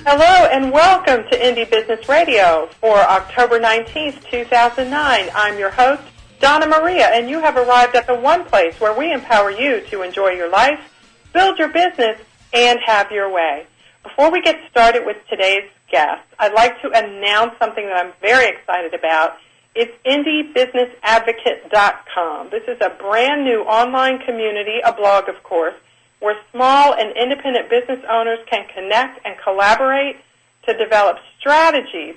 Hello and welcome to Indie Business Radio for October 19th, 2009. I'm your host, Donna Maria, and you have arrived at the one place where we empower you to enjoy your life, build your business, and have your way. Before we get started with today's guest, I'd like to announce something that I'm very excited about. It's indiebusinessadvocate.com. This is a brand new online community, a blog, of course, where small and independent business owners can connect and collaborate to develop strategies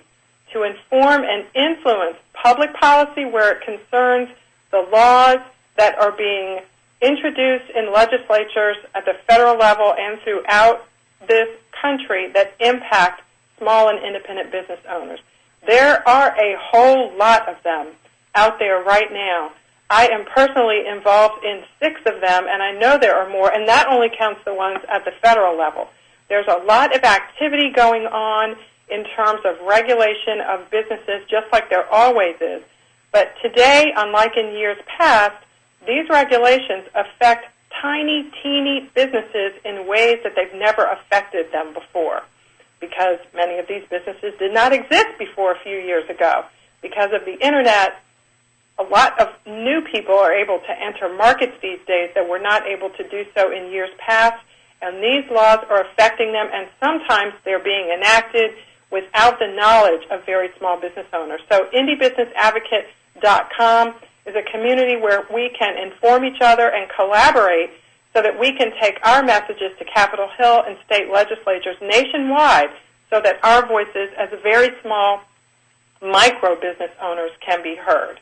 to inform and influence public policy where it concerns the laws that are being introduced in legislatures at the federal level and throughout this country that impact small and independent business owners. There are a whole lot of them out there right now. I am personally involved in 6 of them, and I know there are more, and that only counts the ones at the federal level. There's a lot of activity going on in terms of regulation of businesses, just like there always is. But today, unlike in years past, these regulations affect tiny, teeny businesses in ways that they've never affected them before, because many of these businesses did not exist before a few years ago. Because of the Internet, a lot of new people are able to enter markets these days that were not able to do so in years past, and these laws are affecting them, and sometimes they're being enacted without the knowledge of very small business owners. So indiebusinessadvocate.com is a community where we can inform each other and collaborate so that we can take our messages to Capitol Hill and state legislatures nationwide so that our voices as very small micro business owners can be heard.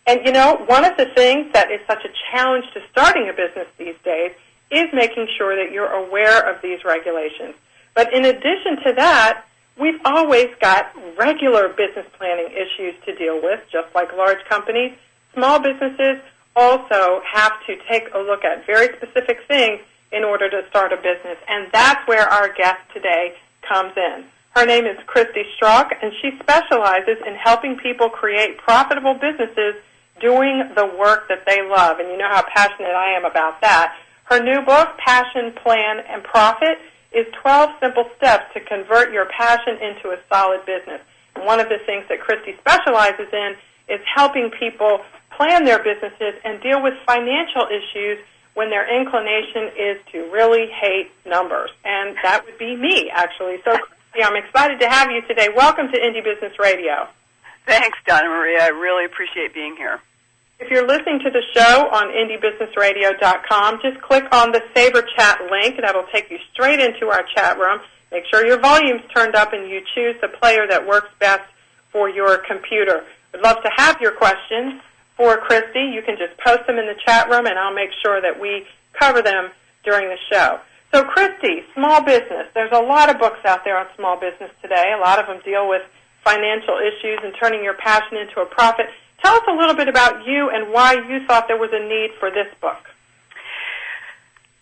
And, you know, one of the things that is such a challenge to starting a business these days is making sure that you're aware of these regulations. But in addition to that, we've always got regular business planning issues to deal with, just like large companies. Small businesses also have to take a look at very specific things in order to start a business, and that's where our guest today comes in. Her name is Christy Strauch, and she specializes in helping people create profitable businesses doing the work that they love, and you know how passionate I am about that. Her new book, Passion, Plan, and Profit, is 12 simple steps to convert your passion into a solid business. And one of the things that Christy specializes in is helping people plan their businesses and deal with financial issues when their inclination is to really hate numbers. And that would be me, actually. So, Christy, I'm excited to have you today. Welcome to Indie Business Radio. Thanks, Donna Maria. I really appreciate being here. If you're listening to the show on indiebusinessradio.com, just click on the Saber Chat link, and that'll take you straight into our chat room. Make sure your volume's turned up and you choose the player that works best for your computer. We'd love to have your questions for Christy. You can just post them in the chat room, and I'll make sure that we cover them during the show. So, Christy, small business. There's a lot of books out there on small business today. A lot of them deal with financial issues and turning your passion into a profit. Tell us a little bit about you and why you thought there was a need for this book.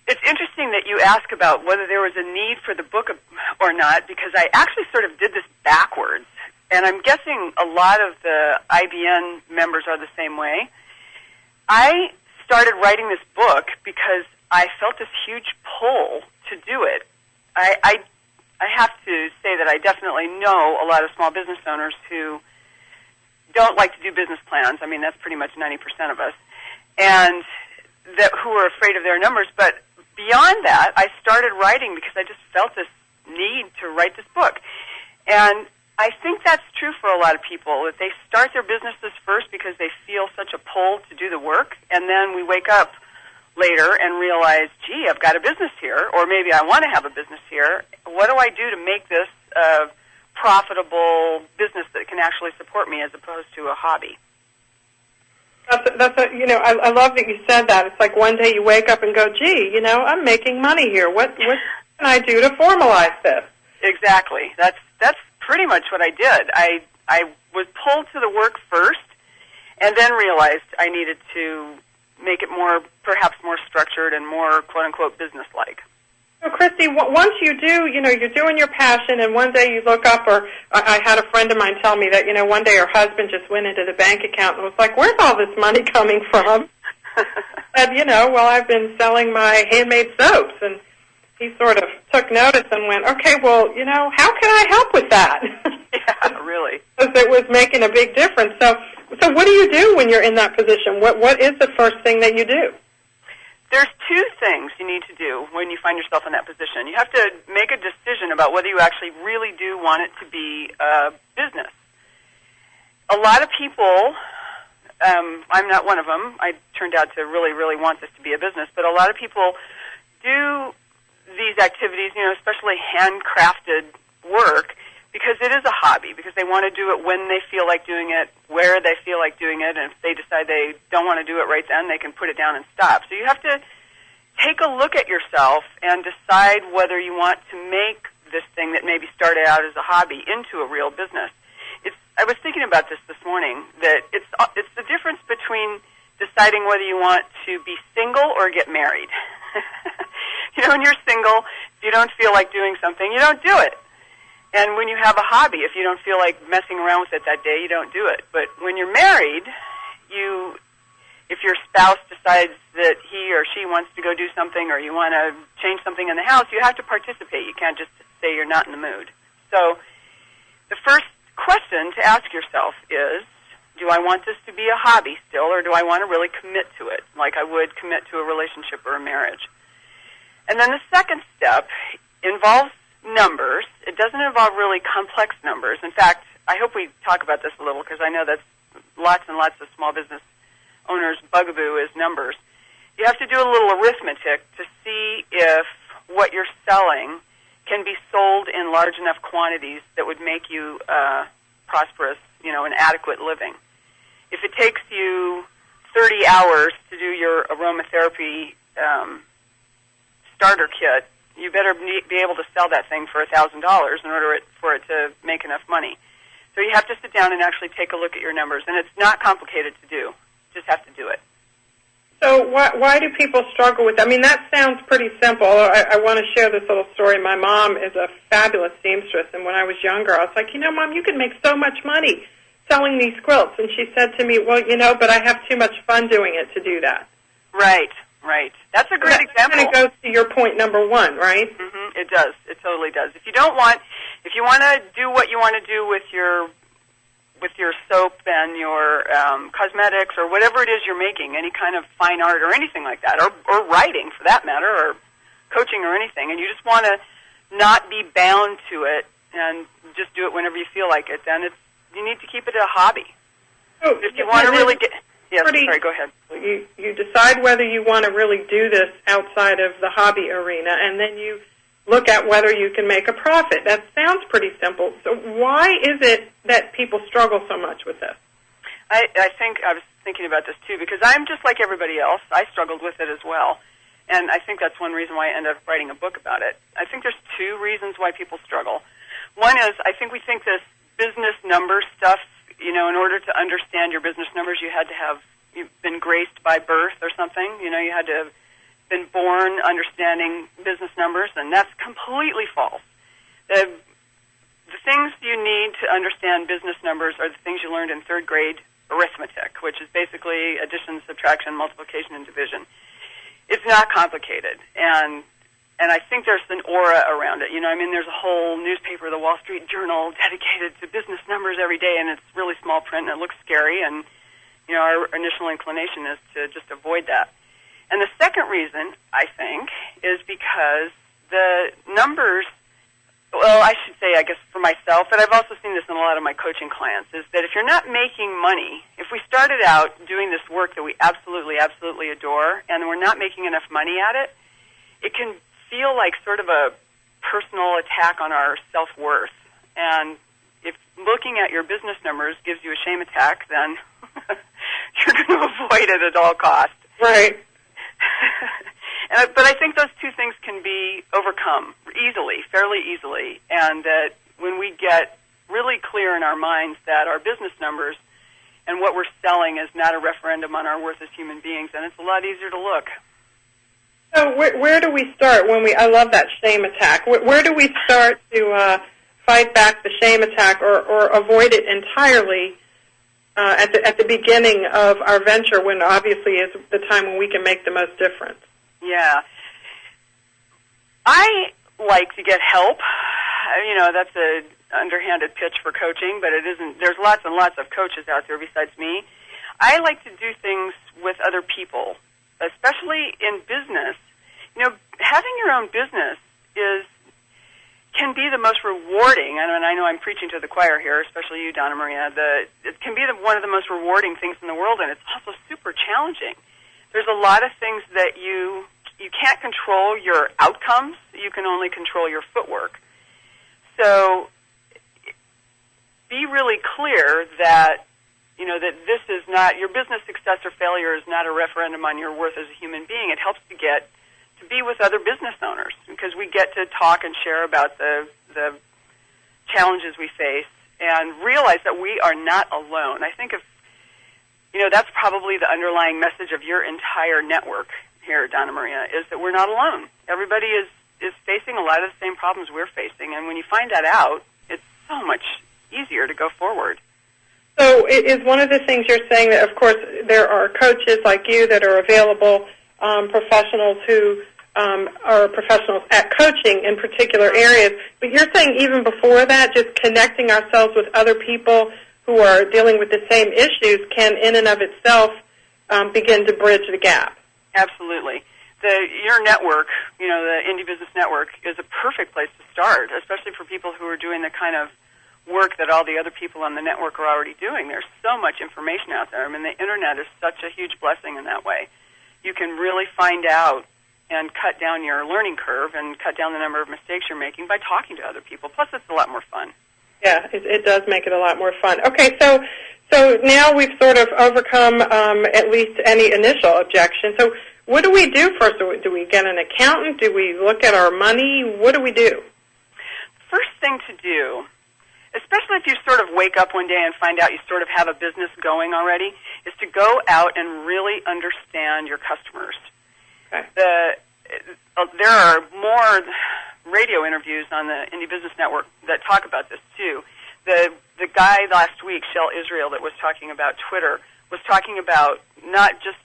It's interesting that you ask about whether there was a need for the book or not, because I actually sort of did this backwards, and I'm guessing a lot of the IBN members are the same way. I started writing this book because I felt this huge pull to do it. I have to say that I definitely know a lot of small business owners who don't like to do business plans. I mean, that's pretty much 90% of us, and that who are afraid of their numbers. But beyond that, I started writing because I just felt this need to write this book. And I think that's true for a lot of people, that they start their businesses first because they feel such a pull to do the work, and then we wake up later and realize, gee, I've got a business here, or maybe I want to have a business here. What do I do to make this profitable business that can actually support me as opposed to a hobby? I love that you said that. It's like one day you wake up and go, gee, I'm making money here. What can I do to formalize this? Exactly. That's pretty much what I did. I was pulled to the work first, and then realized I needed to make it perhaps more structured and more quote-unquote business-like. So, Christy, once you do, you're doing your passion, and one day you look up, or I had a friend of mine tell me that, one day her husband just went into the bank account and was like, where's all this money coming from? And, I've been selling my handmade soaps. And he sort of took notice and went, okay, well, how can I help with that? Yeah, really. Because it was making a big difference. So what do you do when you're in that position? What is the first thing that you do? There's two things you need to do when you find yourself in that position. You have to make a decision about whether you actually really do want it to be a business. A lot of people, I'm not one of them. I turned out to really, really want this to be a business, but a lot of people do these activities, especially handcrafted work, because it is a hobby, because they want to do it when they feel like doing it, where they feel like doing it, and if they decide they don't want to do it right then, they can put it down and stop. So you have to take a look at yourself and decide whether you want to make this thing that maybe started out as a hobby into a real business. I was thinking about this morning, that it's the difference between deciding whether you want to be single or get married. When you're single, if you don't feel like doing something, you don't do it. And when you have a hobby, if you don't feel like messing around with it that day, you don't do it. But when you're married, if your spouse decides that he or she wants to go do something, or you want to change something in the house, you have to participate. You can't just say you're not in the mood. So the first question to ask yourself is, do I want this to be a hobby still, or do I want to really commit to it, like I would commit to a relationship or a marriage? And then the second step involves numbers. It doesn't involve really complex numbers. In fact, I hope we talk about this a little, because I know that's lots and lots of small business owners' bugaboo is numbers. You have to do a little arithmetic to see if what you're selling can be sold in large enough quantities that would make you prosperous, an adequate living. If it takes you 30 hours to do your aromatherapy starter kit, you better be able to sell that thing for $1,000 in order for it to make enough money. So you have to sit down and actually take a look at your numbers, and it's not complicated to do. You just have to do it. So why do people struggle with that? I mean, that sounds pretty simple. I want to share this little story. My mom is a fabulous seamstress, and when I was younger, I was like, Mom, you can make so much money selling these quilts. And she said to me, well, but I have too much fun doing it to do that. Right. That's a great example. That kind of goes to your point number one, right? Mm-hmm. It does. It totally does. If you want to do what you want to do with your soap and your cosmetics or whatever it is you're making, any kind of fine art or anything like that, or writing for that matter, or coaching or anything, and you just want to not be bound to it and just do it whenever you feel like it, then you need to keep it a hobby. Oh, if you want to really get... Yes, sorry, go ahead. You decide whether you want to really do this outside of the hobby arena, and then you look at whether you can make a profit. That sounds pretty simple. So why is it that people struggle so much with this? I think I was thinking about this, too, because I'm just like everybody else. I struggled with it as well, and I think that's one reason why I ended up writing a book about it. I think there's two reasons why people struggle. One is I think we think this business number stuff, in order to understand your business numbers, you've been graced by birth or something. You had to have been born understanding business numbers, and that's completely false. The things you need to understand business numbers are the things you learned in third grade arithmetic, which is basically addition, subtraction, multiplication, and division. It's not complicated, and I think there's an aura around it. There's a whole newspaper, the Wall Street Journal, dedicated to business numbers every day, and it's really small print, and it looks scary, and, our initial inclination is to just avoid that. And the second reason, I think, is because the numbers, well, I should say, I guess, for myself, but I've also seen this in a lot of my coaching clients, is that if you're not making money, if we started out doing this work that we absolutely, absolutely adore, and we're not making enough money at it, it can feel like sort of a personal attack on our self-worth. And if looking at your business numbers gives you a shame attack, then you're going to avoid it at all costs. Right. But I think those two things can be overcome easily, fairly easily, and that when we get really clear in our minds that our business numbers and what we're selling is not a referendum on our worth as human beings, then it's a lot easier to look. So where do we start I love that shame attack. Where do we start to fight back the shame attack or avoid it entirely at the beginning of our venture, when obviously is the time when we can make the most difference? Yeah. I like to get help. That's an underhanded pitch for coaching, but it isn't. There's lots and lots of coaches out there besides me. I like to do things with other people, especially in business. Having your own business can be the most rewarding. I know I'm preaching to the choir here, especially you, Donna Maria. It can be one of the most rewarding things in the world, and it's also super challenging. There's a lot of things that you can't control your outcomes. You can only control your footwork. So be really clear that that this is not your business success or failure is not a referendum on your worth as a human being. It helps to be with other business owners because we get to talk and share about the challenges we face and realize that we are not alone. I think that's probably the underlying message of your entire network here, Donna Maria, is that we're not alone. Everybody is facing a lot of the same problems we're facing, and when you find that out, it's so much easier to go forward. So is one of the things you're saying that, of course, there are coaches like you that are available, professionals who are professionals at coaching in particular areas, but you're saying even before that, just connecting ourselves with other people who are dealing with the same issues can in and of itself begin to bridge the gap. Absolutely. Your network, the Indie Business Network, is a perfect place to start, especially for people who are doing the kind of work that all the other people on the network are already doing. There's so much information out there. The Internet is such a huge blessing in that way. You can really find out and cut down your learning curve and cut down the number of mistakes you're making by talking to other people. Plus, it's a lot more fun. Yeah, it does make it a lot more fun. Okay, so now we've sort of overcome at least any initial objection. So what do we do first? Do we get an accountant? Do we look at our money? What do we do? First thing to do, especially if you sort of wake up one day and find out you sort of have a business going already, is to go out and really understand your customers. Okay. There are more radio interviews on the Indie Business Network that talk about this too. The guy last week, Shel Israel, that was talking about Twitter, was talking about not just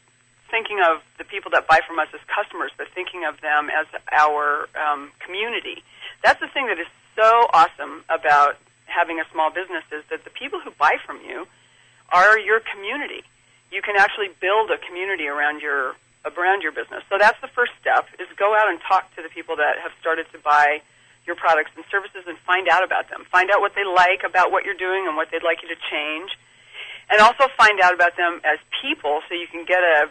thinking of the people that buy from us as customers, but thinking of them as our community. That's the thing that is so awesome about having a small business, is that the people who buy from you are your community. You can actually build a community around your business. So that's the first step, is go out and talk to the people that have started to buy your products and services and find out about them. Find out what they like about what you're doing and what they'd like you to change. And also find out about them as people so you can get a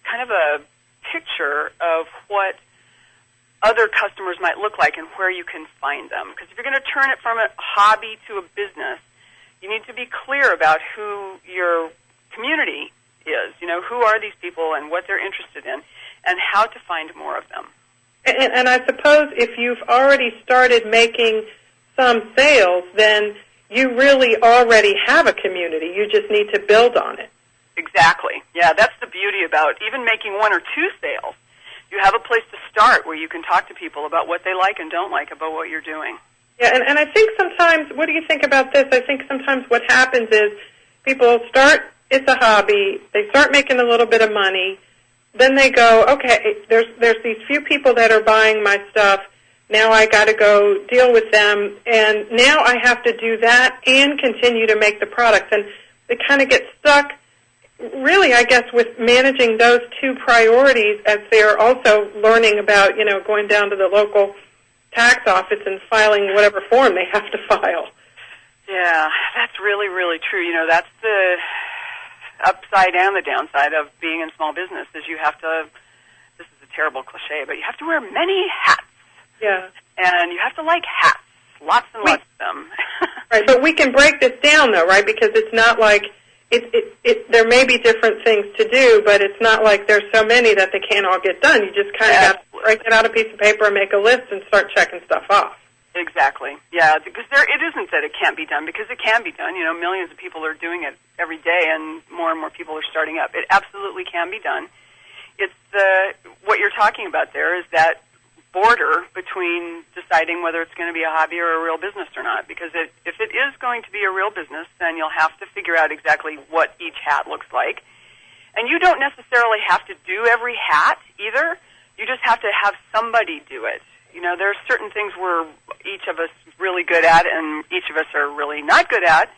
kind of a picture of what other customers might look like and where you can find them. Because if you're going to turn it from a hobby to a business, you need to be clear about who your community is. Who are these people and what they're interested in and how to find more of them. And I suppose if you've already started making some sales, then you really already have a community. You just need to build on it. Exactly. Yeah, that's the beauty about even making one or two sales. You have a place to start where you can talk to people about what they like and don't like about what you're doing. Yeah, and I think sometimes, what do you think about this? I think sometimes what happens is people start, it's a hobby, they start making a little bit of money, then they go, okay, there's these few people that are buying my stuff, now I got to go deal with them, and now I have to do that and continue to make the products. And they kind of get stuck, really, I guess, with managing those two priorities as they're also learning about, going down to the local tax office and filing whatever form they have to file. Yeah, that's really, really true. That's the upside and the downside of being in small business, is you have to, this is a terrible cliche, but you have to wear many hats. Yeah. And you have to like hats, lots and lots of them. Right, but we can break this down, though, right? Because it's not like, there may be different things to do, but it's not like there's so many that they can't all get done. You just kind of have to break it out a piece of paper and make a list and start checking stuff off. Exactly. Yeah, because it isn't that it can't be done, because it can be done. Millions of people are doing it every day, and more people are starting up. It absolutely can be done. It's what you're talking about there is that border between deciding whether it's going to be a hobby or a real business or not. Because if it is going to be a real business, then you'll have to figure out exactly what each hat looks like. And you don't necessarily have to do every hat either. You just have to have somebody do it. there are certain things we're each of us really good at and each of us are really not good at,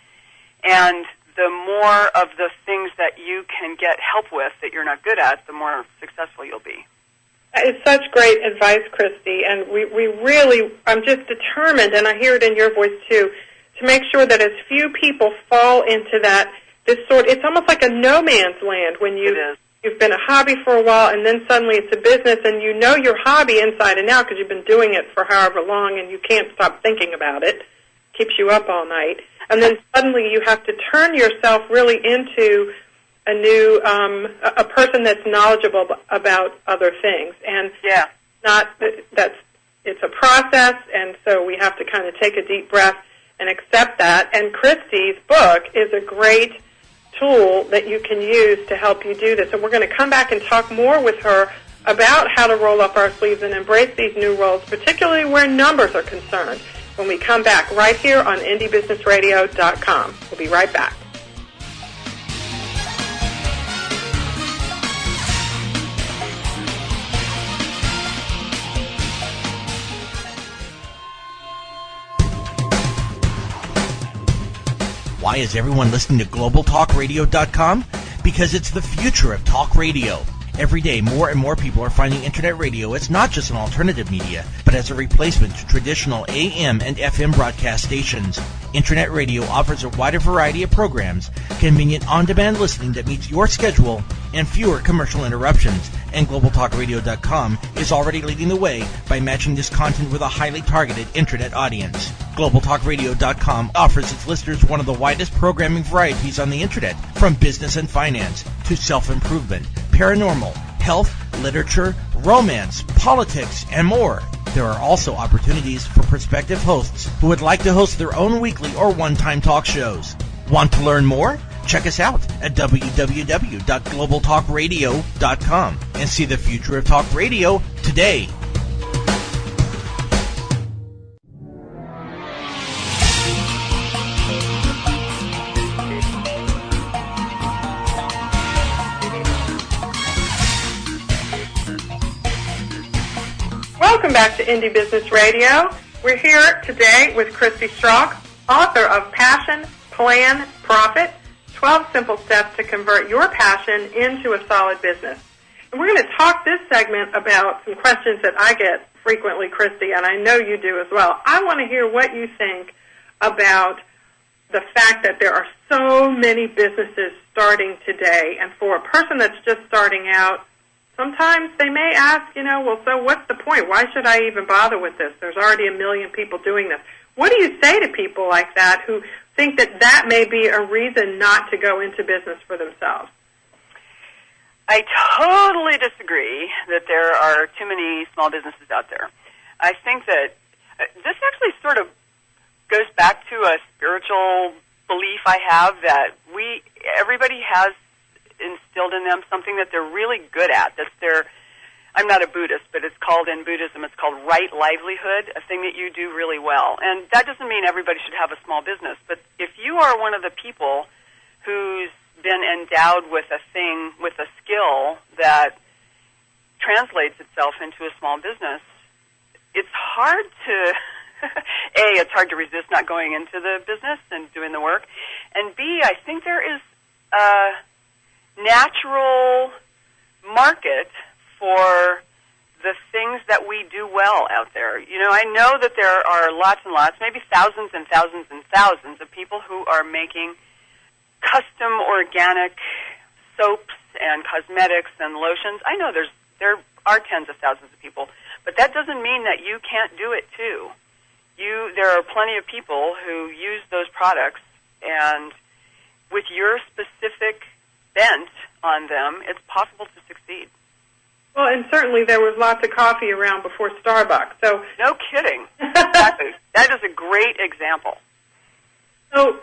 and the more of the things that you can get help with that you're not good at, the more successful you'll be. It's such great advice, Christy, and we really, I'm just determined, and I hear it in your voice too, to make sure that as few people fall into that, it's almost like a no man's land when you've been a hobby for a while and then suddenly it's a business and you know your hobby inside and out because you've been doing it for however long and you can't stop thinking about it. Keeps you up all night. And then suddenly you have to turn yourself really into a new, a person that's knowledgeable about other things. And it's a process, and so we have to kind of take a deep breath and accept that. And Christy's book is a great tool that you can use to help you do this. And we're going to come back and talk more with her about how to roll up our sleeves and embrace these new roles, particularly where numbers are concerned, when we come back right here on IndieBusinessRadio.com. We'll be right back. Why is everyone listening to GlobalTalkRadio.com? Because it's the future of talk radio. Every day, more and more people are finding Internet radio as not just an alternative media, but as a replacement to traditional AM and FM broadcast stations. Internet radio offers a wider variety of programs, convenient on-demand listening that meets your schedule, and fewer commercial interruptions. And GlobalTalkRadio.com is already leading the way by matching this content with a highly targeted Internet audience. GlobalTalkRadio.com offers its listeners one of the widest programming varieties on the Internet, from business and finance to self-improvement, paranormal, health, literature, romance, politics, and more. There are also opportunities for prospective hosts who would like to host their own weekly or one-time talk shows. Want to learn more? Check us out at www.globaltalkradio.com and see the future of talk radio today. Welcome back to Indie Business Radio. We're here today with Christy Strauch, author of Passion, Plan, Profit, 12 Simple Steps to Convert Your Passion into a Solid Business. And we're going to talk this segment about some questions that I get frequently, Christy, and I know you do as well. I want to hear what you think about the fact that there are so many businesses starting today, and for a person that's just starting out, sometimes they may ask, well, so what's the point? Why should I even bother with this? There's already a million people doing this. What do you say to people like that who think that may be a reason not to go into business for themselves? I totally disagree that there are too many small businesses out there. I think that this actually sort of goes back to a spiritual belief I have that everybody has instilled in them something that they're really good at. I'm not a Buddhist, but it's called in Buddhism, it's called right livelihood, a thing that you do really well. And that doesn't mean everybody should have a small business, but if you are one of the people who's been endowed with a thing, with a skill that translates itself into a small business, it's hard to, it's hard to resist not going into the business and doing the work, and B, I think there is a natural market for the things that we do well out there. I know that there are lots and lots, maybe thousands and thousands and thousands of people who are making custom organic soaps and cosmetics and lotions. I know there are tens of thousands of people, but that doesn't mean that you can't do it too. There are plenty of people who use those products, and with your specific bent on them, it's possible to succeed. Well, and certainly there was lots of coffee around before Starbucks. So no kidding. Exactly. That is a great example. So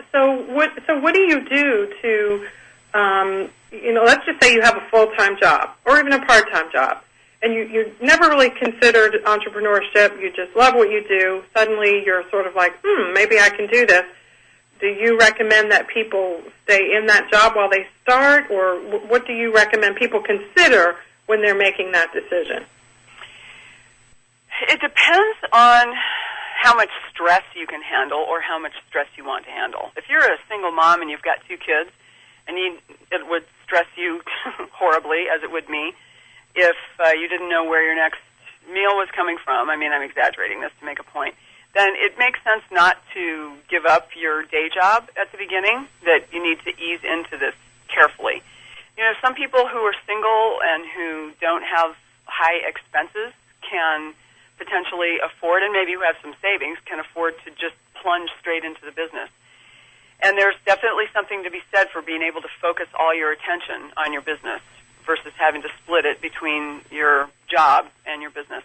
what do you do to, let's just say you have a full-time job or even a part-time job, and you never really considered entrepreneurship. You just love what you do. Suddenly you're sort of like, maybe I can do this. Do you recommend that people stay in that job while they start, or what do you recommend people consider when they're making that decision? It depends on how much stress you can handle or how much stress you want to handle. If you're a single mom and you've got 2 kids, and it would stress you horribly, as it would me, if you didn't know where your next meal was coming from. I mean, I'm exaggerating this to make a point. Then it makes sense not to give up your day job at the beginning, that you need to ease into this carefully. You know, some people who are single and who don't have high expenses can potentially afford, and maybe who have some savings, can afford to just plunge straight into the business. And there's definitely something to be said for being able to focus all your attention on your business versus having to split it between your job and your business.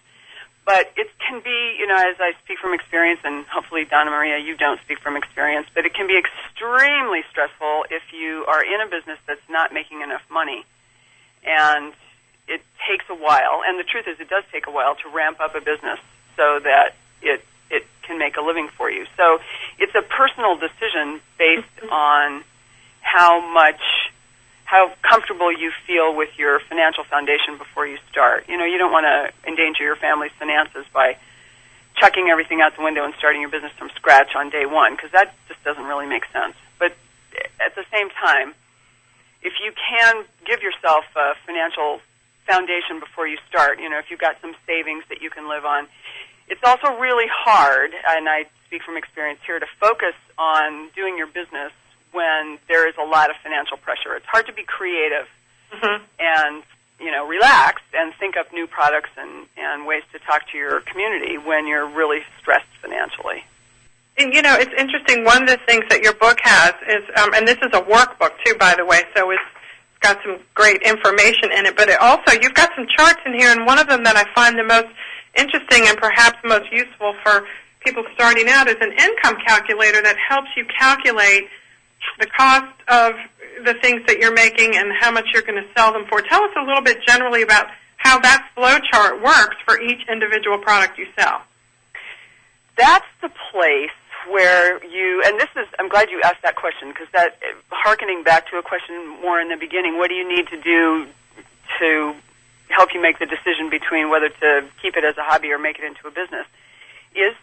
But it can be, you know, as I speak from experience, and hopefully, Donna Maria, you don't speak from experience, but it can be extremely stressful if you are in a business that's not making enough money. And it takes a while, and the truth is it does take a while to ramp up a business so that it can make a living for you. So it's a personal decision based on how comfortable you feel with your financial foundation before you start. You know, you don't want to endanger your family's finances by chucking everything out the window and starting your business from scratch on day one, because that just doesn't really make sense. But at the same time, if you can give yourself a financial foundation before you start, you know, if you've got some savings that you can live on, it's also really hard, and I speak from experience here, to focus on doing your business when there is a lot of financial pressure. It's hard to be creative and, you know, relaxed and think up new products and ways to talk to your community when you're really stressed financially. And, you know, it's interesting. One of the things that your book has is, and this is a workbook, too, by the way, so it's got some great information in it, but it also, you've got some charts in here, and one of them that I find the most interesting and perhaps most useful for people starting out is an income calculator that helps you calculate the cost of the things that you're making and how much you're going to sell them for. Tell us a little bit generally about how that flow chart works for each individual product you sell. That's the place where you, and this is, I'm glad you asked that question, because that, hearkening back to a question more in the beginning, what do you need to do to help you make the decision between whether to keep it as a hobby or make it into a business, is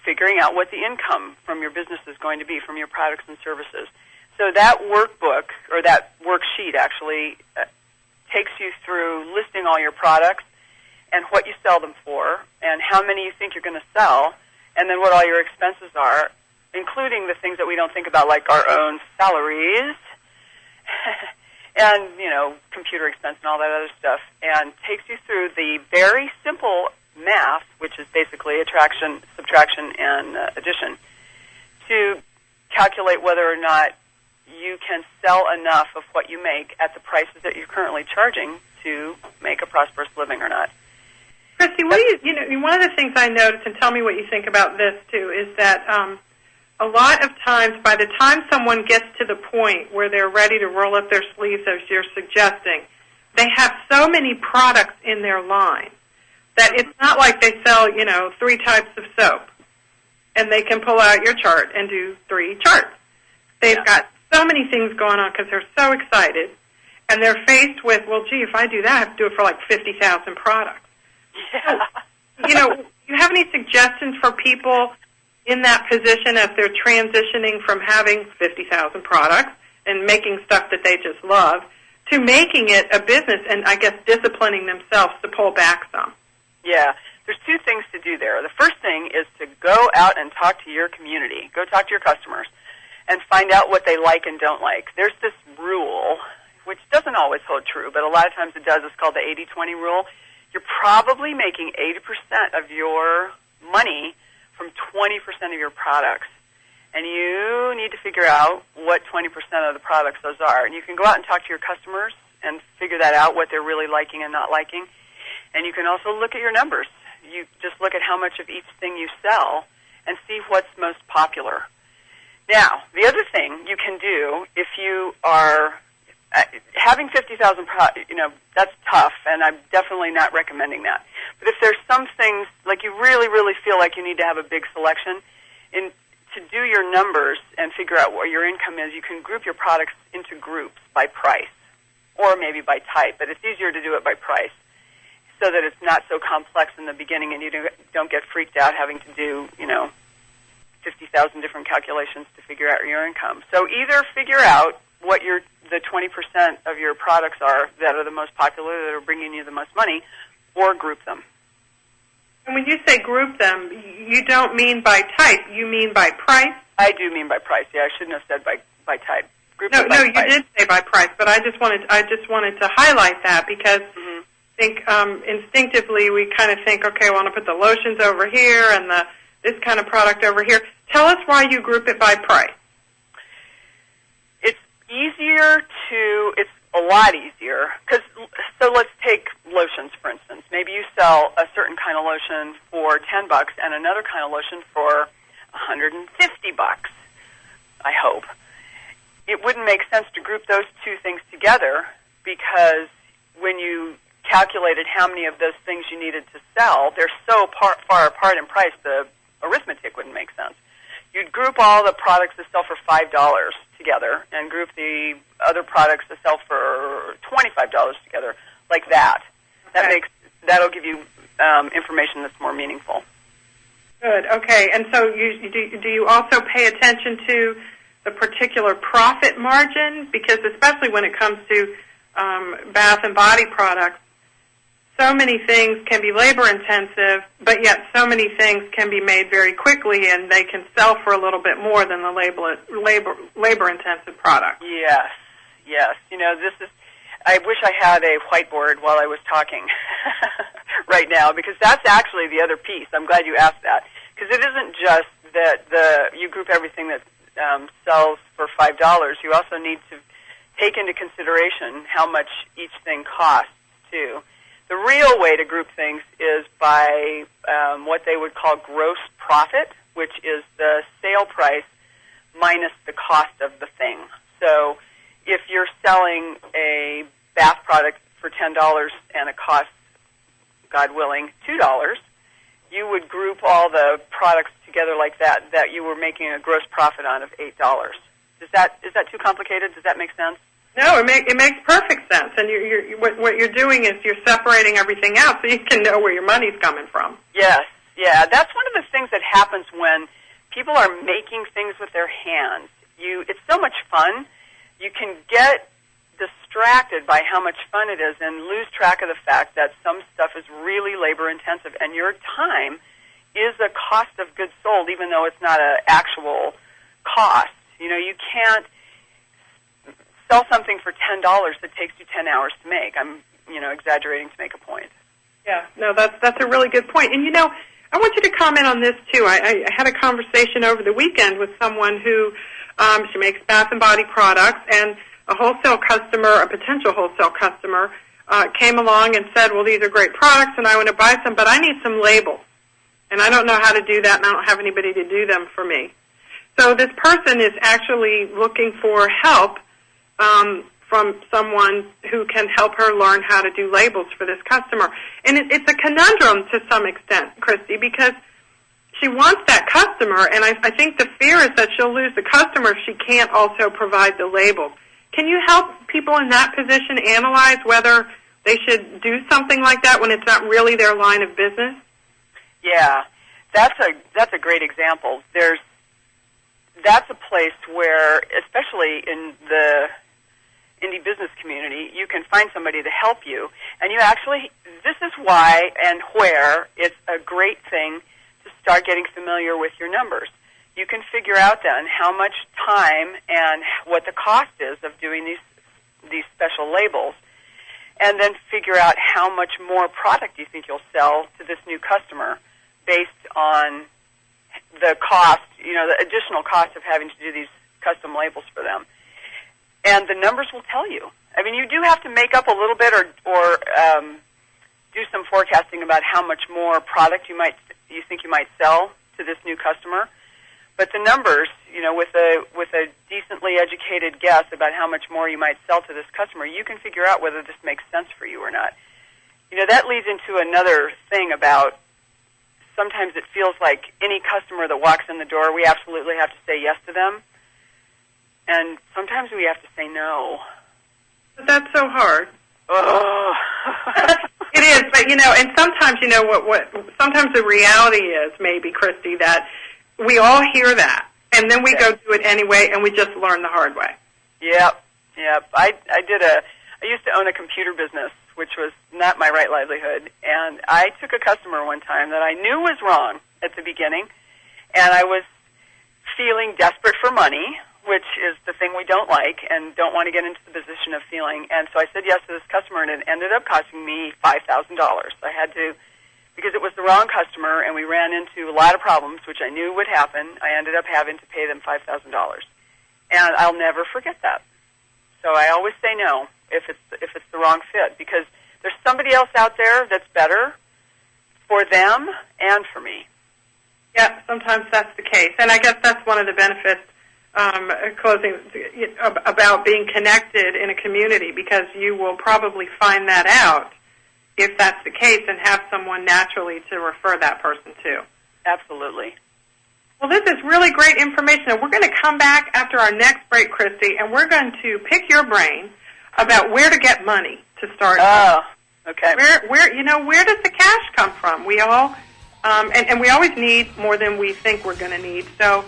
figuring out what the income from your business is going to be from your products and services. So that workbook, or that worksheet actually, takes you through listing all your products and what you sell them for and how many you think you're going to sell, and then what all your expenses are, including the things that we don't think about, like our own salaries and, you know, computer expense and all that other stuff, and takes you through the very simple math, which is basically attraction, subtraction, and addition, to calculate whether or not you can sell enough of what you make at the prices that you're currently charging to make a prosperous living or not. Christy, what do you know, one of the things I notice, and tell me what you think about this too, is that a lot of times by the time someone gets to the point where they're ready to roll up their sleeves, as you're suggesting, they have so many products in their line that it's not like they sell, you know, 3 types of soap, and they can pull out your chart and do 3 charts. They've got so many things going on because they're so excited, and they're faced with, well, gee, if I do that, I have to do it for like 50,000 products. Yeah. So, you know, do you have any suggestions for people in that position as they're transitioning from having 50,000 products and making stuff that they just love to making it a business and, I guess, disciplining themselves to pull back some? Yeah. There's 2 things to do there. The first thing is to go out and talk to your community. Go talk to your customers and find out what they like and don't like. There's this rule, which doesn't always hold true, but a lot of times it does. It's called the 80-20 rule. You're probably making 80% of your money from 20% of your products. And you need to figure out what 20% of the products those are. And you can go out and talk to your customers and figure that out, what they're really liking and not liking. And you can also look at your numbers. You just look at how much of each thing you sell and see what's most popular. Now, the other thing you can do if you are having 50,000 you know, that's tough, and I'm definitely not recommending that. But if there's some things, like you really, really feel like you need to have a big selection, to do your numbers and figure out what your income is, you can group your products into groups by price, or maybe by type, but it's easier to do it by price. so that it's not so complex in the beginning and you don't get freaked out having to do, 50,000 different calculations to figure out your income. So either figure out what the 20% of your products are that are the most popular, that are bringing you the most money, or group them. And when you say group them, you don't mean by type, you mean by price? I do mean by price. Yeah, I shouldn't have said by type. Group No, them by you price. did say by price, but I just wanted to highlight that because I think instinctively we kind of think, okay, I want to put the lotions over here and this kind of product over here. Tell us why you group it by price. It's a lot easier, so let's take lotions, for instance. Maybe you sell a certain kind of lotion for $10 and another kind of lotion for $150, I hope. It wouldn't make sense to group those two things together because when you calculated how many of those things you needed to sell, they're so far apart in price, the arithmetic wouldn't make sense. You'd group all the products that sell for $5 together and group the other products that sell for $25 together, like that. Okay. That'll give you information that's more meaningful. Good. Okay. And so do you also pay attention to the particular profit margin? Because especially when it comes to bath and body products, so many things can be labor-intensive, but yet so many things can be made very quickly, and they can sell for a little bit more than the labor-intensive product. Yes. I wish I had a whiteboard while I was talking right now, because that's actually the other piece. I'm glad you asked that, because it isn't just that you group everything that sells for $5. You also need to take into consideration how much each thing costs, too. The real way to group things is by what they would call gross profit, which is the sale price minus the cost of the thing. So if you're selling a bath product for $10 and it costs, God willing, $2, you would group all the products together like that you were making a gross profit on of $8. Is that too complicated? Does that make sense? No, it makes perfect sense. And what you're doing is you're separating everything out so you can know where your money's coming from. Yes, yeah. That's one of the things that happens when people are making things with their hands. It's so much fun. You can get distracted by how much fun it is and lose track of the fact that some stuff is really labor-intensive, and your time is a cost of goods sold, even though it's not an actual cost. You can't sell something for $10 that takes you 10 hours to make. I'm, exaggerating to make a point. Yeah, no, that's a really good point. And, I want you to comment on this, too. I had a conversation over the weekend with someone who, she makes bath and body products, and a potential wholesale customer, came along and said, well, these are great products, and I want to buy some, but I need some labels. And I don't know how to do that, and I don't have anybody to do them for me. So this person is actually looking for help from someone who can help her learn how to do labels for this customer. And it's a conundrum to some extent, Christy, because she wants that customer, and I think the fear is that she'll lose the customer if she can't also provide the labels. Can you help people in that position analyze whether they should do something like that when it's not really their line of business? Yeah, that's a great example. That's a place where, especially in the indie business community, you can find somebody to help you. And this is why and where it's a great thing to start getting familiar with your numbers. You can figure out then how much time and what the cost is of doing these special labels, and then figure out how much more product you think you'll sell to this new customer based on the cost, the additional cost of having to do these custom labels for them. And the numbers will tell you. I mean, you do have to make up a little bit or do some forecasting about how much more product you think you might sell to this new customer. But the numbers, with a decently educated guess about how much more you might sell to this customer, you can figure out whether this makes sense for you or not. That leads into another thing about sometimes it feels like any customer that walks in the door, we absolutely have to say yes to them. And sometimes we have to say no. But that's so hard. Oh. It is, but and sometimes what sometimes the reality is maybe, Christy, that we all hear that, and then we go do it anyway, and we just learn the hard way. Yep. I used to own a computer business, which was not my right livelihood, and I took a customer one time that I knew was wrong at the beginning, and I was feeling desperate for money, which is the thing we don't like and don't want to get into the position of feeling. And so I said yes to this customer, and it ended up costing me $5,000. I had to, because it was the wrong customer, and we ran into a lot of problems, which I knew would happen. I ended up having to pay them $5,000. And I'll never forget that. So I always say no if it's the wrong fit, because there's somebody else out there that's better for them and for me. Yeah, sometimes that's the case. And I guess that's one of the benefits about being connected in a community, because you will probably find that out if that's the case and have someone naturally to refer that person to. Absolutely. Well, this is really great information. And we're going to come back after our next break, Christy, and we're going to pick your brain about where to get money to start. Oh, okay. Where does the cash come from? We all, and we always need more than we think we're going to need. So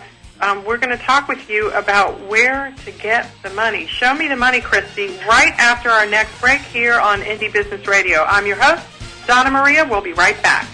we're going to talk with you about where to get the money. Show me the money, Christy, right after our next break here on Indie Business Radio. I'm your host, Donna Maria. We'll be right back.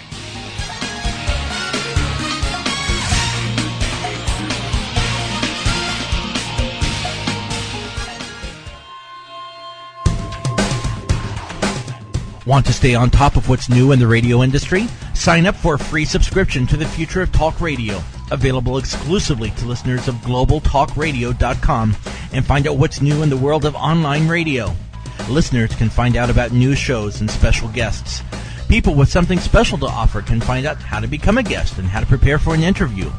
Want to stay on top of what's new in the radio industry? Sign up for a free subscription to the Future of Talk Radio, available exclusively to listeners of globaltalkradio.com, and find out what's new in the world of online radio. Listeners can find out about new shows and special guests. People with something special to offer can find out how to become a guest and how to prepare for an interview.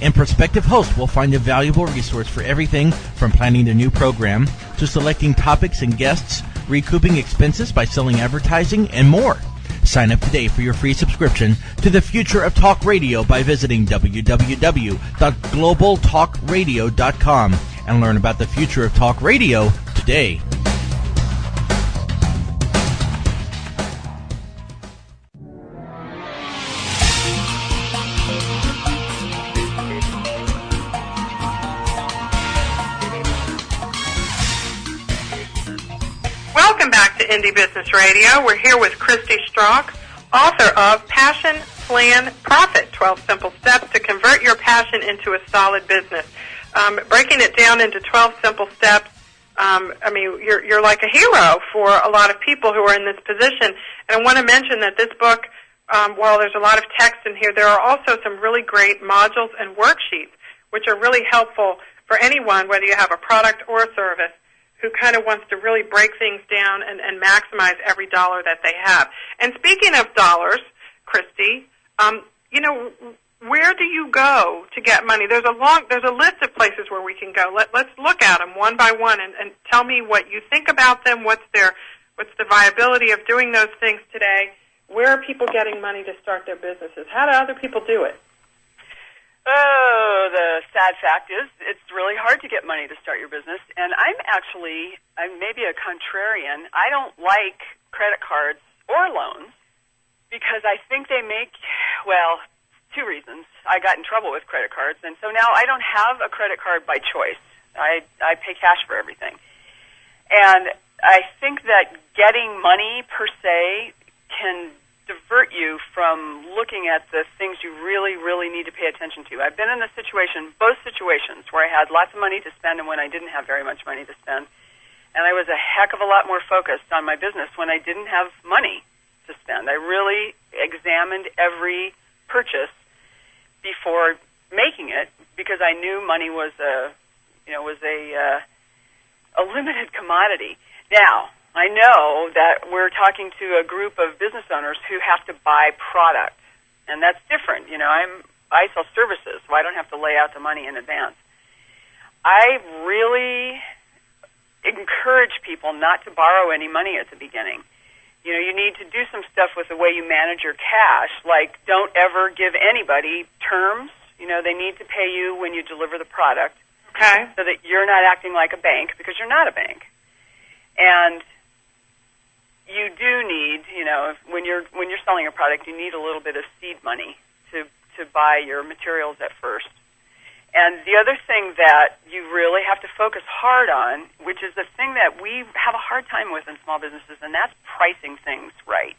And prospective hosts will find a valuable resource for everything from planning their new program to selecting topics and guests, recouping expenses by selling advertising, and more. Sign up today for your free subscription to the Future of Talk Radio by visiting www.globaltalkradio.com and learn about the future of talk radio today. Welcome back to Indie Business Radio. We're here with Christy Strauch, author of Passion, Plan, Profit, 12 Simple Steps to Convert Your Passion into a Solid Business. Breaking it down into 12 simple steps, you're like a hero for a lot of people who are in this position. And I want to mention that this book, while there's a lot of text in here, there are also some really great modules and worksheets, which are really helpful for anyone, whether you have a product or a service, who kind of wants to really break things down and maximize every dollar that they have. And speaking of dollars, Christy, where do you go to get money? There's a list of places where we can go. Let's look at them one by one and tell me what you think about them. What's the viability of doing those things today? Where are people getting money to start their businesses? How do other people do it? Oh, the sad fact is it's really hard to get money to start your business, and I'm maybe a contrarian. I don't like credit cards or loans because I think they make, two reasons. I got in trouble with credit cards, and so now I don't have a credit card by choice. I pay cash for everything. And I think that getting money per se can divert you from looking at the things you really, really need to pay attention to. I've been in both situations, where I had lots of money to spend and when I didn't have very much money to spend. And I was a heck of a lot more focused on my business when I didn't have money to spend. I really examined every purchase before making it because I knew money was a limited commodity. Now, I know that we're talking to a group of business owners who have to buy product, and that's different. I sell services, so I don't have to lay out the money in advance. I really encourage people not to borrow any money at the beginning. You need to do some stuff with the way you manage your cash, like don't ever give anybody terms. They need to pay you when you deliver the product, okay, so that you're not acting like a bank because you're not a bank. And you do need, when you're selling a product, you need a little bit of seed money to buy your materials at first. And the other thing that you really have to focus hard on, which is the thing that we have a hard time with in small businesses, and that's pricing things right.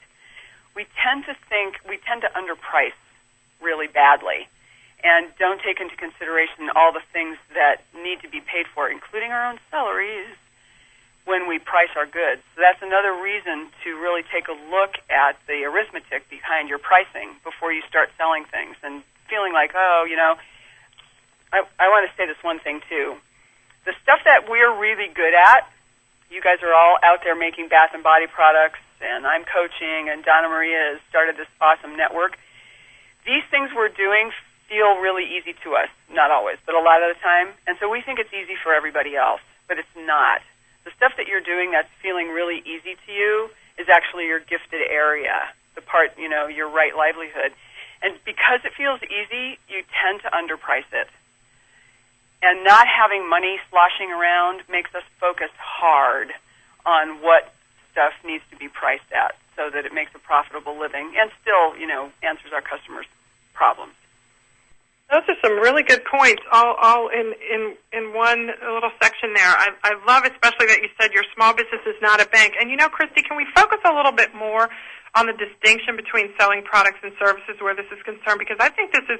We tend to underprice really badly and don't take into consideration all the things that need to be paid for, including our own salaries, when we price our goods. So that's another reason to really take a look at the arithmetic behind your pricing before you start selling things and feeling like, I want to say this one thing too. The stuff that we're really good at, you guys are all out there making bath and body products, and I'm coaching, and Donna Maria has started this awesome network. These things we're doing feel really easy to us. Not always, but a lot of the time. And so we think it's easy for everybody else, but it's not. The stuff that you're doing that's feeling really easy to you is actually your gifted area, the part, your right livelihood. And because it feels easy, you tend to underprice it. And not having money sloshing around makes us focus hard on what stuff needs to be priced at so that it makes a profitable living and still, answers our customers' problems. Those are some really good points, all in one little section there. I love especially that you said your small business is not a bank. And, Christy, can we focus a little bit more on the distinction between selling products and services where this is concerned? Because I think this is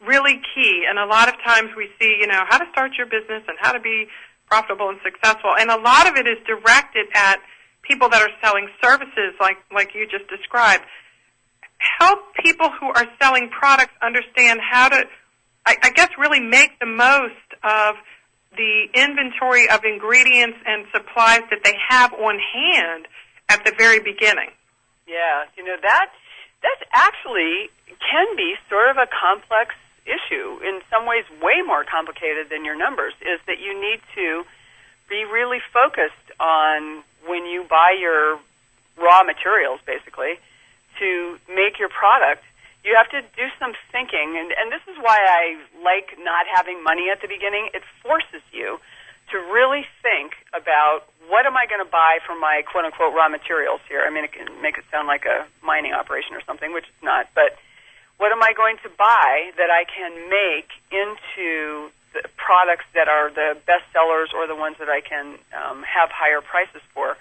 really key. And a lot of times we see, how to start your business and how to be profitable and successful. And a lot of it is directed at people that are selling services like you just described. Help people who are selling products understand how to, I guess, really make the most of the inventory of ingredients and supplies that they have on hand at the very beginning. Yeah, that's actually can be sort of a complex issue, in some ways way more complicated than your numbers, is that you need to be really focused on when you buy your raw materials, basically, to make your product. You have to do some thinking, and this is why I like not having money at the beginning. It forces you to really think about, what am I going to buy for my quote-unquote raw materials here? I mean, it can make it sound like a mining operation or something, which it's not, but what am I going to buy that I can make into the products that are the best sellers or the ones that I can have higher prices for?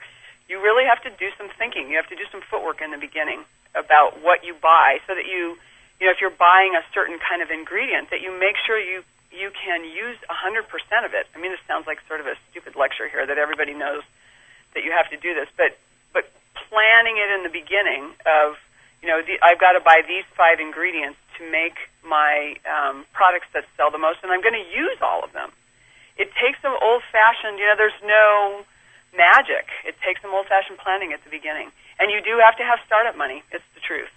You really have to do some thinking. You have to do some footwork in the beginning about what you buy, so that if you're buying a certain kind of ingredient, that you make sure you can use 100% of it. I mean, this sounds like sort of a stupid lecture here that everybody knows that you have to do this, but planning it in the beginning of, I've got to buy these 5 ingredients to make my products that sell the most, and I'm going to use all of them. It takes some old-fashioned, there's no magic. It takes some old-fashioned planning at the beginning. And you do have to have startup money. It's the truth.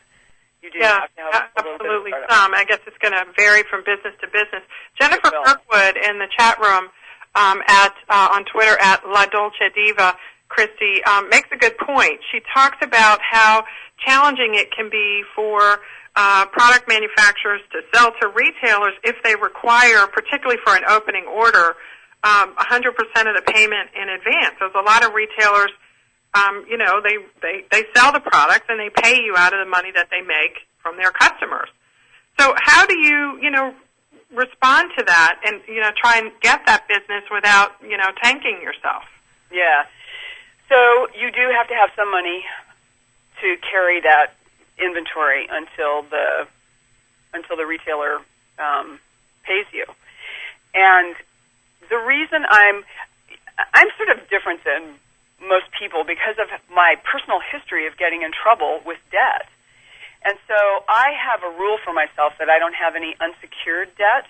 You do have to have a little absolutely bit of startup money. I guess it's going to vary from business to business. Jennifer Kirkwood in the chat room on Twitter at La Dolce Diva, Christy, makes a good point. She talks about how challenging it can be for product manufacturers to sell to retailers if they require, particularly for an opening order, 100% of the payment in advance. There's a lot of retailers, they sell the product and they pay you out of the money that they make from their customers. So how do you, respond to that and, try and get that business without, tanking yourself? Yeah. So you do have to have some money to carry that inventory until the retailer pays you. And the reason I'm sort of different than most people because of my personal history of getting in trouble with debt. And so I have a rule for myself that I don't have any unsecured debt.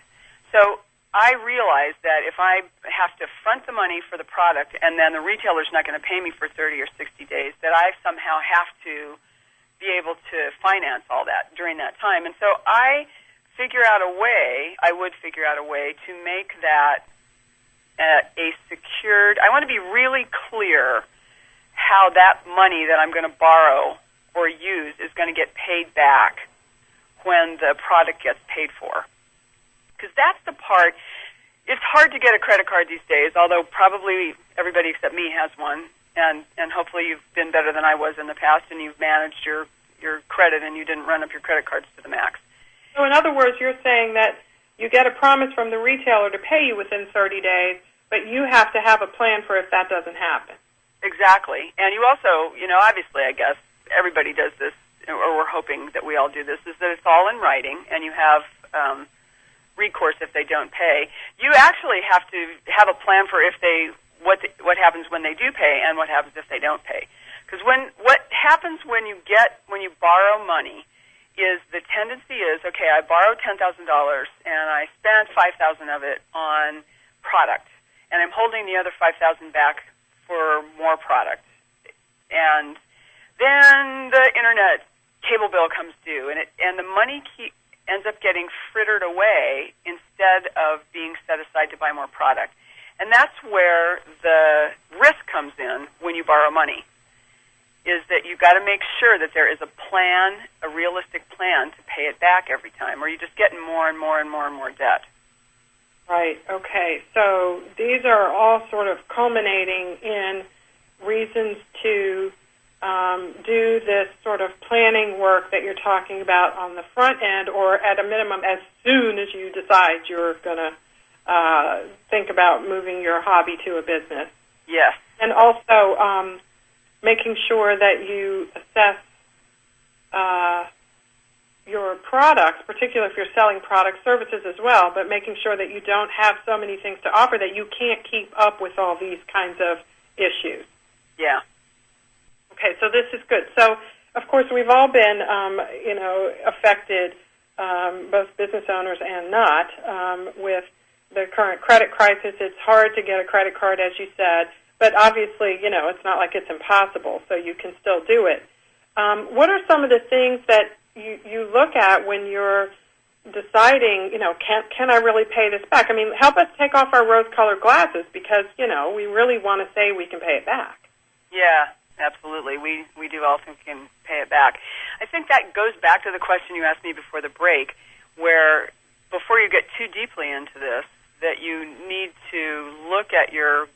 So I realize that if I have to front the money for the product and then the retailer's not going to pay me for 30 or 60 days, that I somehow have to be able to finance all that during that time. And so I would figure out a way to make that a secured, I want to be really clear how that money that I'm going to borrow or use is going to get paid back when the product gets paid for. Because that's the part, it's hard to get a credit card these days, although probably everybody except me has one, and hopefully hopefully you've been better than I was in the past, and you've managed your credit, and you didn't run up your credit cards to the max. So in other words, you're saying that you get a promise from the retailer to pay you within 30 days, but you have to have a plan for if that doesn't happen. Exactly. And you also, obviously, I guess, everybody does this, or we're hoping that we all do this, is that it's all in writing, and you have recourse if they don't pay. You actually have to have a plan for what happens when they do pay and what happens if they don't pay. Because what happens when you borrow money is the tendency is, okay, I borrowed $10,000 and I spent $5,000 of it on product, and I'm holding the other $5,000 back for more product. And then the internet cable bill comes due, and the money ends up getting frittered away instead of being set aside to buy more product. And that's where the risk comes in when you borrow money, is that you've got to make sure that there is a plan, a realistic plan to pay it back every time, or you just get in more and more and more and more debt. Right, okay. So these are all sort of culminating in reasons to do this sort of planning work that you're talking about on the front end, or at a minimum as soon as you decide you're going to think about moving your hobby to a business. Yes. And also making sure that you assess your products, particularly if you're selling product services as well, but making sure that you don't have so many things to offer that you can't keep up with all these kinds of issues. Yeah. Okay, so this is good. So, of course, we've all been, affected, both business owners and not, with the current credit crisis. It's hard to get a credit card, as you said, but obviously, it's not like it's impossible, so you can still do it. What are some of the things that you look at when you're deciding, can I really pay this back? I mean, help us take off our rose-colored glasses because, we really want to say we can pay it back. Yeah, absolutely. We do all think we can pay it back. I think that goes back to the question you asked me before the break, where before you get too deeply into this, that you need to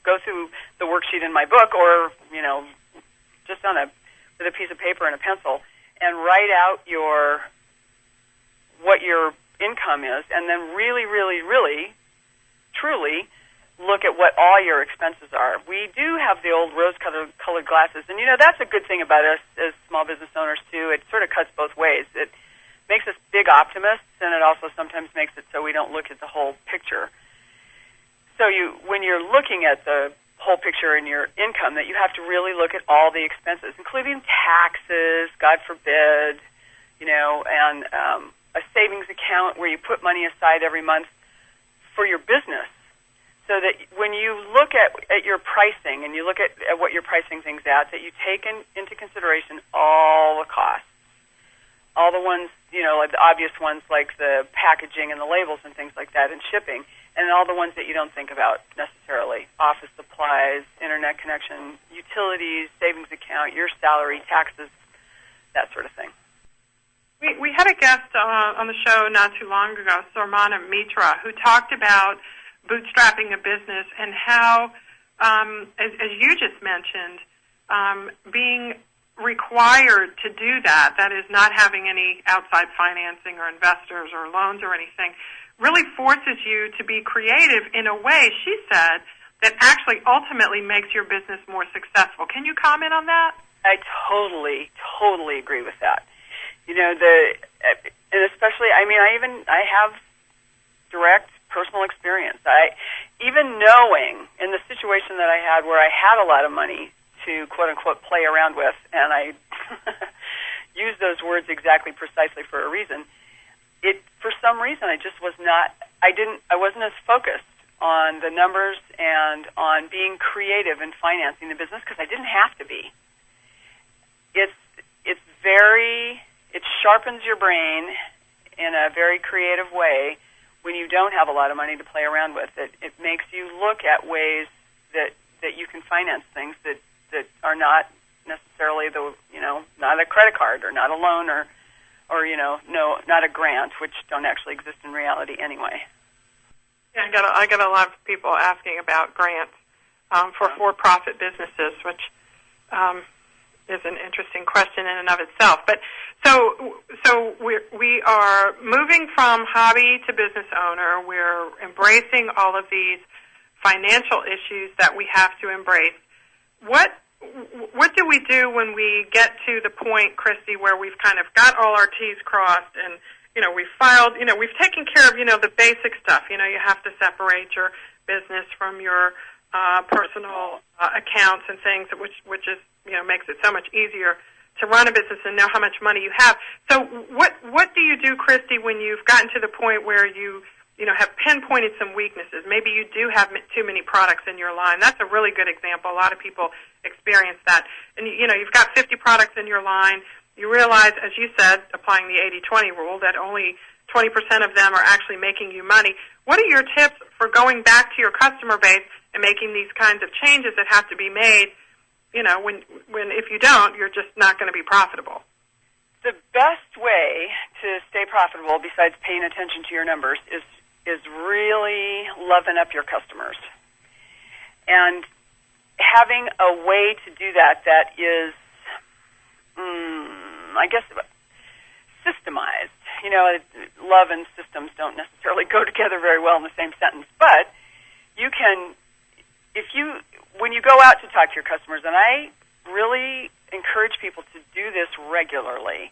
go through the worksheet in my book, or, just with a piece of paper and a pencil, and write out what your income is, and then really, really, really, truly look at what all your expenses are. We do have the old rose-colored glasses, and that's a good thing about us as small business owners too. It sort of cuts both ways. It makes us big optimists, and it also sometimes makes it so we don't look at the whole picture. So when you're looking at the whole picture in your income, that you have to really look at all the expenses, including taxes, God forbid, and a savings account where you put money aside every month for your business, so that when you look at your pricing and you look at what you're pricing things at, that you take into consideration all the costs, all the ones, like the obvious ones like the packaging and the labels and things like that and shipping, and all the ones that you don't think about necessarily, office supplies, internet connection, utilities, savings account, your salary, taxes, that sort of thing. We had a guest on the show not too long ago, Sormana Mitra, who talked about bootstrapping a business and how, as you just mentioned, being required to do that is not having any outside financing or investors or loans or anything, really forces you to be creative in a way, she said, that actually ultimately makes your business more successful. Can you comment on that? I totally agree with that. And especially, I have direct personal experience. Even knowing in the situation that I had where I had a lot of money to quote unquote play around with, and I use those words exactly precisely for a reason, for some reason I wasn't as focused on the numbers and on being creative in financing the business, because I didn't have to be. It sharpens your brain in a very creative way when you don't have a lot of money to play around with. It makes you look at ways that you can finance things that are not necessarily not a credit card or not a loan or not a grant, which don't actually exist in reality anyway. Yeah, I got a lot of people asking about grants for-profit businesses, which is an interesting question in and of itself. But so we are moving from hobby to business owner. We're embracing all of these financial issues that we have to embrace. What do we do when we get to the point, Christy, where we've kind of got all our T's crossed and we've filed, we've taken care of, the basic stuff. You have to separate your business from your personal accounts and things, which is, makes it so much easier to run a business and know how much money you have. So what do you do, Christy, when you've gotten to the point where you have pinpointed some weaknesses? Maybe you do have too many products in your line. That's a really good example. A lot of people experience that. And, you've got 50 products in your line. You realize, as you said, applying the 80-20 rule, that only 20% of them are actually making you money. What are your tips for going back to your customer base and making these kinds of changes that have to be made, when if you don't, you're just not going to be profitable? The best way to stay profitable, besides paying attention to your numbers, is really loving up your customers. And having a way to do that is, I guess, systemized. Love and systems don't necessarily go together very well in the same sentence. But you can, when you go out to talk to your customers, and I really encourage people to do this regularly,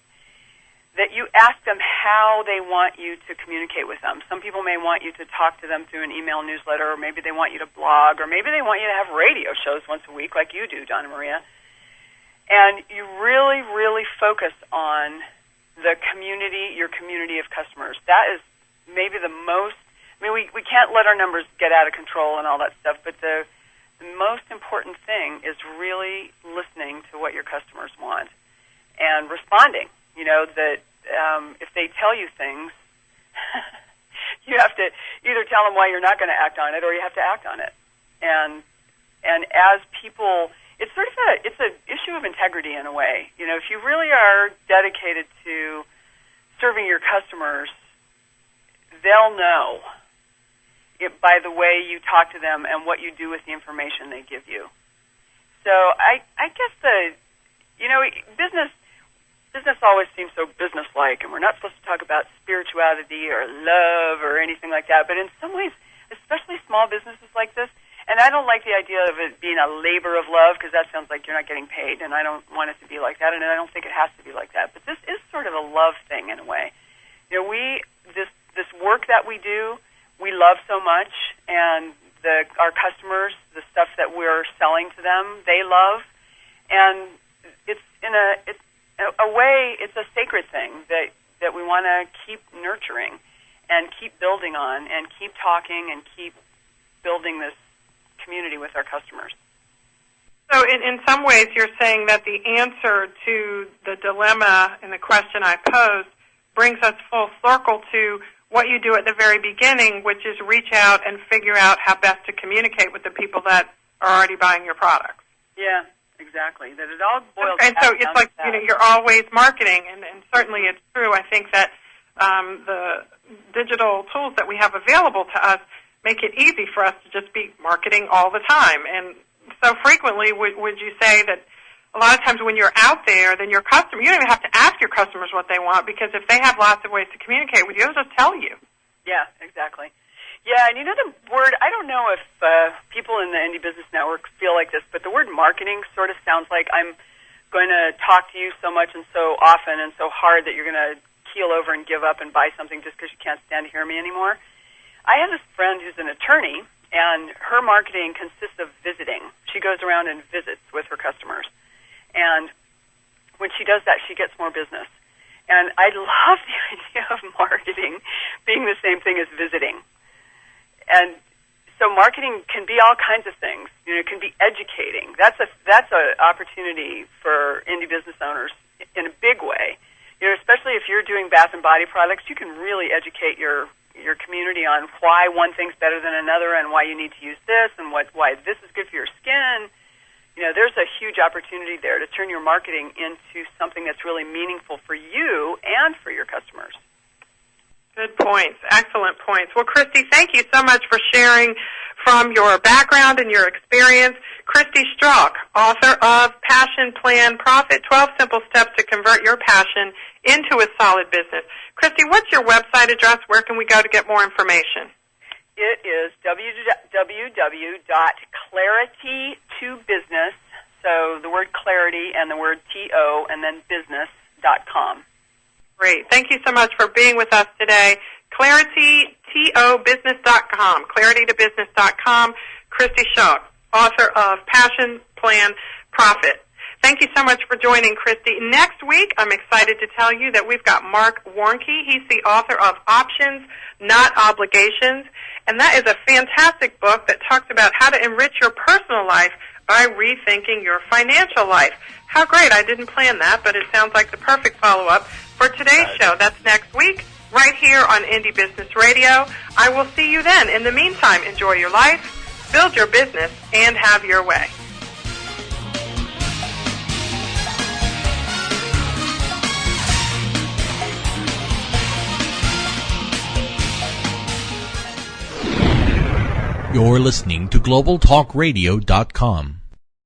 that you ask them how they want you to communicate with them. Some people may want you to talk to them through an email newsletter, or maybe they want you to blog, or maybe they want you to have radio shows once a week like you do, Donna Maria. And you really, really focus on the community, your community of customers. That is maybe the most, we can't let our numbers get out of control and all that stuff, but the most important thing is really listening to what your customers want and responding. That if they tell you things, you have to either tell them why you're not going to act on it, or you have to act on it. And as people, it's sort of it's an issue of integrity in a way. If you really are dedicated to serving your customers, they'll know it by the way you talk to them and what you do with the information they give you. So I guess business always seems so business-like, and we're not supposed to talk about spirituality or love or anything like that. But in some ways, especially small businesses like this, and I don't like the idea of it being a labor of love, because that sounds like you're not getting paid, and I don't want it to be like that, and I don't think it has to be like that. But this is sort of a love thing in a way. This work that we do, we love so much, and our customers, the stuff that we're selling to them, they love, and it's a way, it's a sacred thing that we want to keep nurturing and keep building on and keep talking and keep building this community with our customers. So in some ways you're saying that the answer to the dilemma and the question I posed brings us full circle to what you do at the very beginning, which is reach out and figure out how best to communicate with the people that are already buying your products. Yeah. Exactly. That it all boils down. And so it's like, you're always marketing, and certainly it's true. I think that the digital tools that we have available to us make it easy for us to just be marketing all the time. And so frequently, would you say that a lot of times when you're out there, then your customer, you don't even have to ask your customers what they want, because if they have lots of ways to communicate with you, they'll just tell you. Yeah, exactly. Yeah, and the word, I don't know if people in the Indie Business Network feel like this, but the word marketing sort of sounds like I'm going to talk to you so much and so often and so hard that you're going to keel over and give up and buy something just because you can't stand to hear me anymore. I have this friend who's an attorney, and her marketing consists of visiting. She goes around and visits with her customers. And when she does that, she gets more business. And I love the idea of marketing being the same thing as visiting. And so marketing can be all kinds of things. It can be educating. That's a opportunity for indie business owners in a big way. Especially if you're doing bath and body products, you can really educate your community on why one thing's better than another, and why you need to use this, and why this is good for your skin. There's a huge opportunity there to turn your marketing into something that's really meaningful for you and for your customers. Good points. Excellent points. Well, Christy, thank you so much for sharing from your background and your experience. Christy Strauch, author of Passion, Plan, Profit, 12 Simple Steps to Convert Your Passion into a Solid Business. Christy, what's your website address? Where can we go to get more information? It is www.clarity2business, so the word clarity and the word T-O, and then business.com. Great. Thank you so much for being with us today. ClarityToBusiness.com, ClarityToBusiness.com. Christy Strauch, author of Passion, Plan, Profit. Thank you so much for joining, Christy. Next week, I'm excited to tell you that we've got Mark Warnke. He's the author of Options, Not Obligations, and that is a fantastic book that talks about how to enrich your personal life by rethinking your financial life. How great. I didn't plan that, but it sounds like the perfect follow-up for today's show. That's next week, right here on Indie Business Radio. I will see you then. In the meantime, enjoy your life, build your business, and have your way. You're listening to GlobalTalkRadio.com.